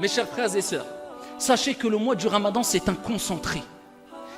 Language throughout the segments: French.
Mes chers frères et sœurs, sachez que le mois du Ramadan, c'est un concentré.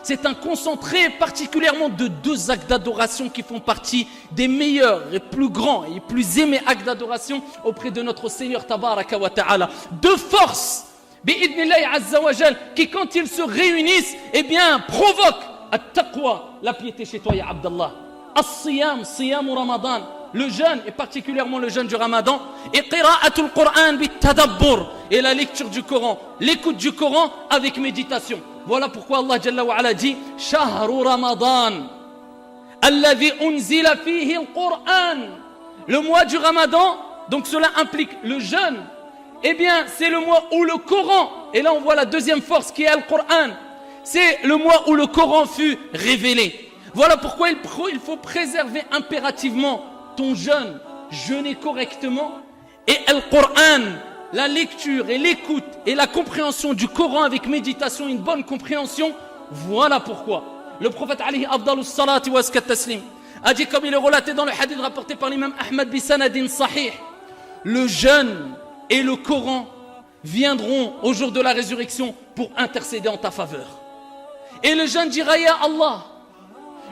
C'est un concentré particulièrement de deux actes d'adoration qui font partie des meilleurs et plus grands et plus aimés actes d'adoration auprès de notre Seigneur Tabaraka wa Ta'ala. Deux forces, bi'idnillahi azza wa jal, qui quand ils se réunissent, eh bien, provoquent at-taqwa, la piété chez toi, ya Abdallah. As-siyam, siyam Ramadan, le jeûne, et particulièrement le jeûne du Ramadan, et qira'atul Qur'an bit-tadabbur, et la lecture du Coran, l'écoute du Coran avec méditation. Voilà pourquoi Allah Jalla wa Ala dit Shahru Ramadan alladhi unzila fihi al-Qur'an. Le mois du Ramadan, donc cela implique le jeûne. Eh bien, c'est le mois où le Coran, et là on voit la deuxième force qui est le Coran, c'est le mois où le Coran fut révélé. Voilà pourquoi il faut préserver impérativement ton jeûne, jeûner correctement, et le Coran, la lecture et l'écoute et la compréhension du Coran avec méditation, une bonne compréhension. Voilà pourquoi le prophète alayhi afdalus salati wa azka taslim a dit, comme il est relaté dans le hadith rapporté par l'imam Ahmad bi sanadin sahih, le jeûne et le Coran viendront au jour de la résurrection pour intercéder en ta faveur. Et le jeûne dira, ya Allah,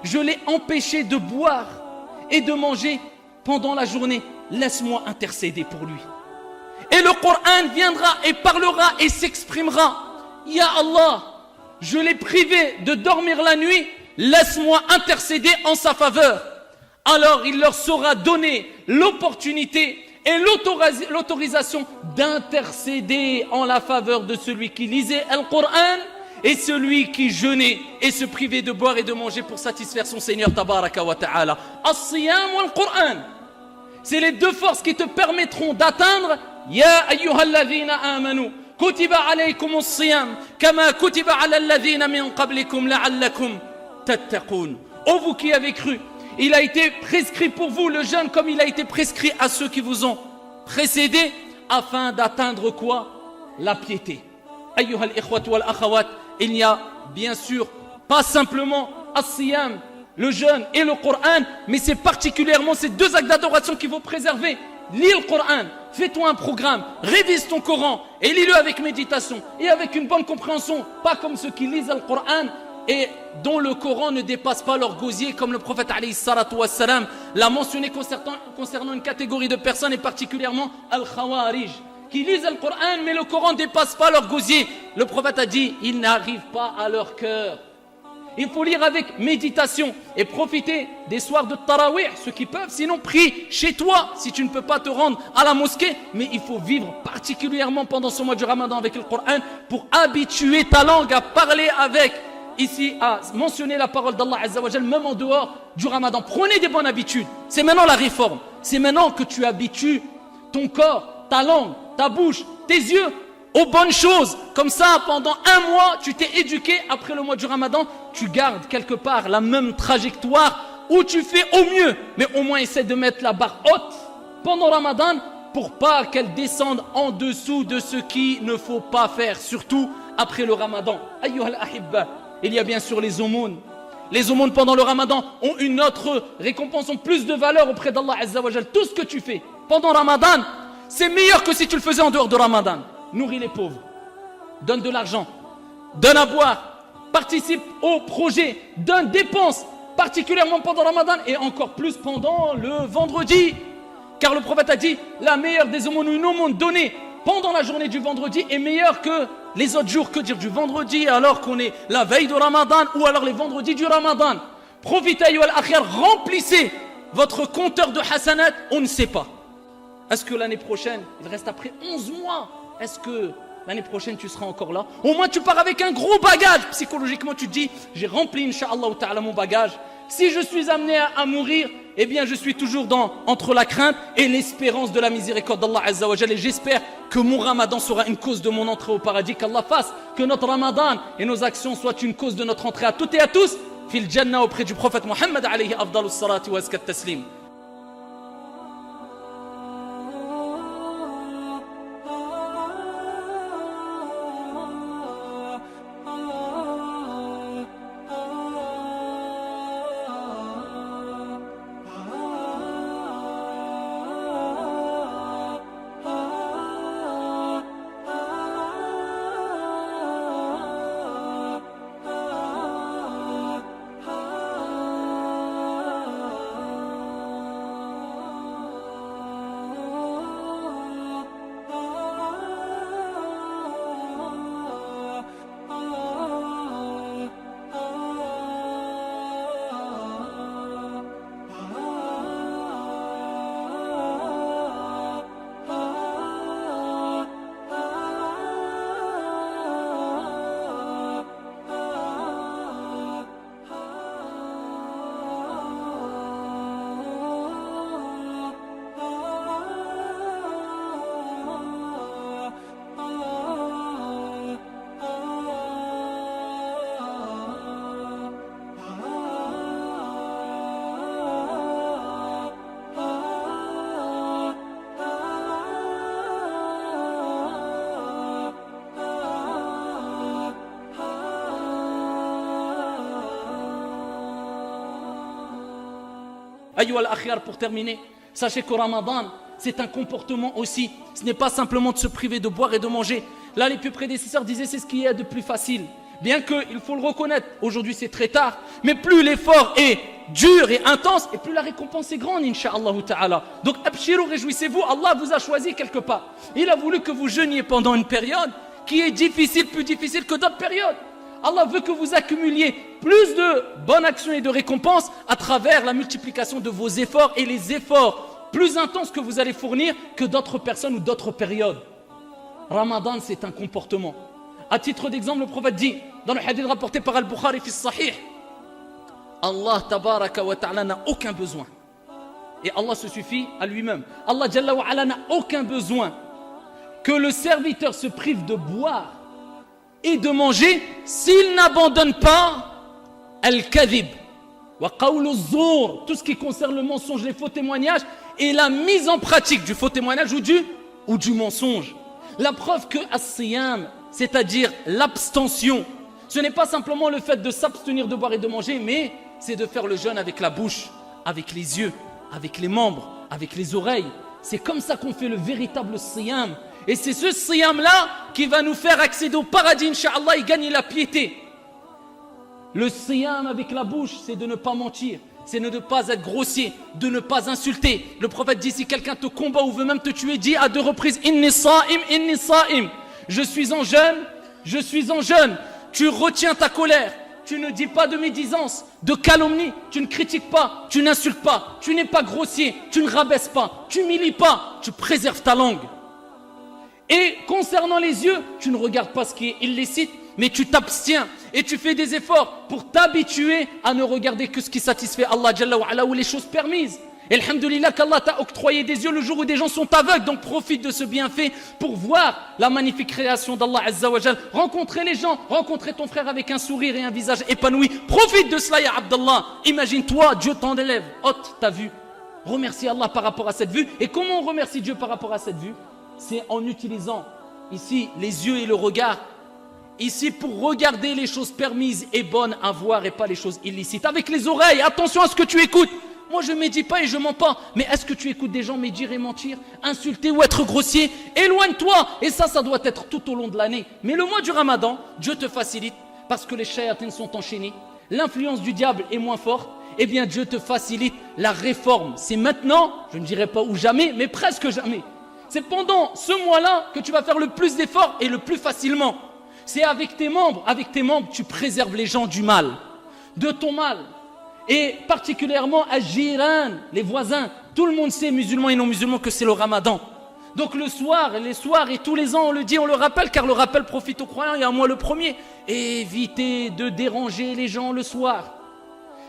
je l'ai empêché de boire et de manger pendant la journée, laisse-moi intercéder pour lui. Et le Coran viendra et parlera et s'exprimera, ya Allah, je l'ai privé de dormir la nuit, laisse-moi intercéder en sa faveur. Alors il leur sera donné l'opportunité et l'autorisation d'intercéder en la faveur de celui qui lisait le Coran et celui qui jeûnait et se privait de boire et de manger pour satisfaire son Seigneur Tabaraka wa Ta'ala. As-siyam wal Coran, c'est les deux forces qui te permettront d'atteindre Ya ayyuhalladhina amanu kutiba alaykumus siyam kama kutiba ala alladhina min qablikum la'allakum tattaqun. Ô vous qui avez cru, il a été prescrit pour vous le jeûne comme il a été prescrit à ceux qui vous ont précédés afin d'atteindre quoi? La piété. Ayyuhal ikhwat wal akhawat, il n'y a bien sûr pas simplement as-siyam, le jeûne et le Coran, mais c'est particulièrement ces deux actes d'adoration qu'il faut préserver. Lis le Coran, fais-toi un programme, révise ton Coran et lis-le avec méditation et avec une bonne compréhension, pas comme ceux qui lisent le Coran et dont le Coran ne dépasse pas leur gosier, comme le prophète alayhi salatu wassalam l'a mentionné concernant une catégorie de personnes et particulièrement al-Khawarij, qui lisent le Coran mais le Coran ne dépasse pas leur gosier. Le prophète a dit, ils n'arrivent pas à leur cœur. Il faut lire avec méditation et profiter des soirs de Tarawih, ceux qui peuvent, sinon prie chez toi si tu ne peux pas te rendre à la mosquée. Mais il faut vivre particulièrement pendant ce mois du Ramadan avec le Coran pour habituer ta langue à parler avec, ici à mentionner la parole d'Allah Azza wa Jal, même en dehors du Ramadan. Prenez des bonnes habitudes, c'est maintenant la réforme. C'est maintenant que tu habitues ton corps, ta langue, ta bouche, tes yeux aux bonnes choses. Comme ça, pendant un mois, tu t'es éduqué. Après le mois du Ramadan, tu gardes quelque part la même trajectoire où tu fais au mieux. Mais au moins, essaie de mettre la barre haute pendant Ramadan pour pas qu'elle descende en dessous de ce qu'il ne faut pas faire, surtout après le Ramadan. Ayyuhal ahibba, il y a bien sûr les aumônes. Les aumônes pendant le Ramadan ont une autre récompense, ont plus de valeur auprès d'Allah Azza wa Jal. Tout ce que tu fais pendant Ramadan, c'est meilleur que si tu le faisais en dehors de Ramadan. Nourris les pauvres, donne de l'argent, donne à boire, participe au projet, donne, dépense, particulièrement pendant Ramadan et encore plus pendant le vendredi. Car le prophète a dit, la meilleure des aumônes, une aumône donnée pendant la journée du vendredi est meilleure que les autres jours. Que dire du vendredi alors qu'on est la veille de Ramadan ou alors les vendredis du Ramadan? Profitez, ayyuhal akhir, remplissez votre compteur de hasanat, on ne sait pas. Est-ce que l'année prochaine, il reste après 11 mois, est-ce que l'année prochaine tu seras encore là? Au moins tu pars avec un gros bagage. Psychologiquement tu te dis, j'ai rempli incha'Allah ta'ala mon bagage. Si je suis amené à mourir, eh bien je suis toujours entre la crainte et l'espérance de la miséricorde d'Allah Azza wa Jalla. Et j'espère que mon Ramadan sera une cause de mon entrée au paradis. Qu'Allah fasse que notre Ramadan et nos actions soient une cause de notre entrée à toutes et à tous fil Jannah auprès du prophète Muhammad alayhi afdalus salati wa azkat taslim. Ayyuhal akhyar, pour terminer, sachez qu'au Ramadan, c'est un comportement aussi. Ce n'est pas simplement de se priver de boire et de manger. Là, les plus prédécesseurs disaient c'est ce qu'il y a de plus facile. Bien qu'il faut le reconnaître, aujourd'hui c'est très tard, mais plus l'effort est dur et intense, et plus la récompense est grande, Inch'Allah ta'ala. Donc, abshirou, réjouissez-vous, Allah vous a choisi quelque part. Il a voulu que vous jeûniez pendant une période qui est difficile, plus difficile que d'autres périodes. Allah veut que vous accumuliez plus de bonnes actions et de récompenses à travers la multiplication de vos efforts et les efforts plus intenses que vous allez fournir que d'autres personnes ou d'autres périodes. Ramadan, c'est un comportement. À titre d'exemple, le prophète dit, dans le hadith rapporté par Al-Bukhari fi Sahih, Allah tabaraka wa ta'ala n'a aucun besoin. Et Allah se suffit à lui-même. Allah Jalla wa ala n'a aucun besoin que le serviteur se prive de boire et de manger s'il n'abandonne pas al-kadhib wa qawlu zour, tout ce qui concerne le mensonge, les faux témoignages et la mise en pratique du faux témoignage ou du mensonge. La preuve que as-siyam, c'est-à-dire l'abstention, ce n'est pas simplement le fait de s'abstenir de boire et de manger, mais c'est de faire le jeûne avec la bouche, avec les yeux, avec les membres, avec les oreilles. C'est comme ça qu'on fait le véritable siyam. Et c'est ce siyam-là qui va nous faire accéder au paradis, Inch'Allah, et gagner la piété. Le siyam avec la bouche, c'est de ne pas mentir, c'est de ne pas être grossier, de ne pas insulter. Le prophète dit, si quelqu'un te combat ou veut même te tuer, dis à 2 reprises, inni sa'im, inni sa'im. Je suis en jeûne, je suis en jeûne. Tu retiens ta colère, tu ne dis pas de médisance, de calomnie, tu ne critiques pas, tu n'insultes pas, tu n'es pas grossier, tu ne rabaisses pas, tu n'humilies pas, tu préserves ta langue. Et concernant les yeux, tu ne regardes pas ce qui est illicite, mais tu t'abstiens et tu fais des efforts pour t'habituer à ne regarder que ce qui satisfait Allah Jalla wa ala ou les choses permises. Et alhamdoulilah qu'Allah t'a octroyé des yeux le jour où des gens sont aveugles, donc profite de ce bienfait pour voir la magnifique création d'Allah Azza wa Jal, rencontrer les gens, rencontrer ton frère avec un sourire et un visage épanoui. Profite de cela, ya Abdallah. Imagine-toi, Dieu t'enlève, ôte ta vue. Remercie Allah par rapport à cette vue. Et comment on remercie Dieu par rapport à cette vue? C'est en utilisant ici les yeux et le regard. Ici pour regarder les choses permises et bonnes à voir et pas les choses illicites. Avec les oreilles, attention à ce que tu écoutes. Moi je ne médis pas et je mens pas. Mais est-ce que tu écoutes des gens médire et mentir, insulter ou être grossier? Éloigne-toi. Et ça doit être tout au long de l'année. Mais le mois du Ramadan, Dieu te facilite parce que les shayatines sont enchaînés. L'influence du diable est moins forte. Eh bien Dieu te facilite la réforme. C'est maintenant, je ne dirais pas ou jamais, mais presque jamais. C'est pendant ce mois-là que tu vas faire le plus d'efforts et le plus facilement. C'est avec tes membres, tu préserves les gens du mal, de ton mal. Et particulièrement à Jiran, les voisins. Tout le monde sait, musulmans et non musulmans, que c'est le Ramadan. Donc les soirs et tous les ans on le dit, on le rappelle, car le rappel profite aux croyants et à moi le premier. Évitez de déranger les gens le soir.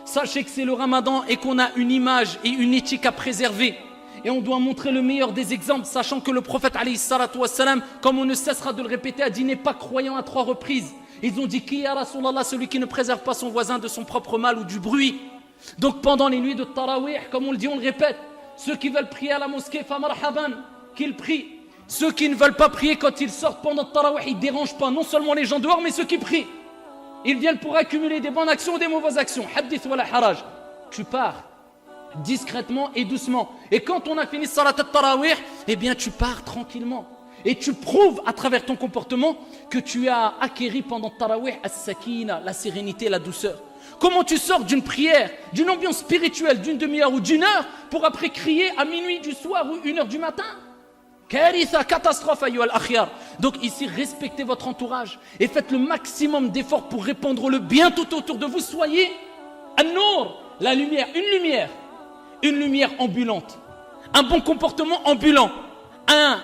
Sachez que c'est le Ramadan et qu'on a une image et une éthique à préserver. Et on doit montrer le meilleur des exemples, sachant que le prophète, alayhi salatu wassalam, comme on ne cessera de le répéter, a dit n'est pas croyant à 3 reprises. Ils ont dit, qui ya Rasulallah, celui qui ne préserve pas son voisin de son propre mal ou du bruit. Donc pendant les nuits de Tarawih, comme on le dit, on le répète, ceux qui veulent prier à la mosquée, famarhaban, qu'ils prient. Ceux qui ne veulent pas prier quand ils sortent pendant Tarawih, ils ne dérangent pas non seulement les gens dehors, mais ceux qui prient. Ils viennent pour accumuler des bonnes actions ou des mauvaises actions. Hadith wa la haraj. Tu pars discrètement et doucement. Et quand on a fini salat al-tarawih, eh bien tu pars tranquillement. Et tu prouves à travers ton comportement que tu as acquéri pendant tarawih as-sakina, la sérénité, la douceur. Comment tu sors d'une prière, d'une ambiance spirituelle d'une demi-heure ou d'une heure pour après crier à minuit du soir ou 1h du matin? Karitha, catastrophe, ayyuhal akhyar. Donc ici, respectez votre entourage et faites le maximum d'efforts pour répandre le bien tout autour de vous. Soyez an-nour, la lumière, une lumière ambulante, un bon comportement ambulant, un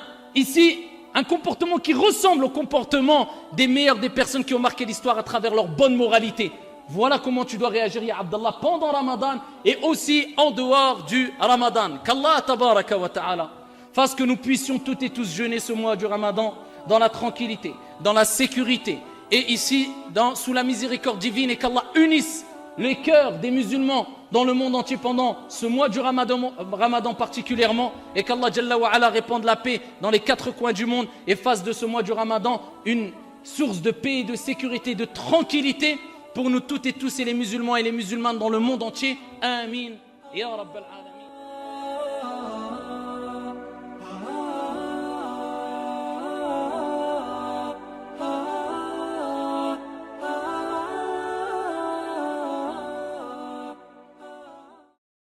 comportement qui ressemble au comportement des meilleures des personnes qui ont marqué l'histoire à travers leur bonne moralité. Voilà comment tu dois réagir, ya Abdallah, pendant Ramadan et aussi en dehors du Ramadan. Qu'Allah tabaraka wa ta'ala fasse que nous puissions toutes et tous jeûner ce mois du Ramadan dans la tranquillité, dans la sécurité et ici sous la miséricorde divine, et qu'Allah unisse les cœurs des musulmans dans le monde entier pendant ce mois du Ramadan particulièrement, et qu'Allah Jalla wa ala répande la paix dans les 4 coins du monde et fasse de ce mois du Ramadan une source de paix, de sécurité, de tranquillité pour nous toutes et tous et les musulmans et les musulmanes dans le monde entier. Amin. Ya Rabb al-Alamin.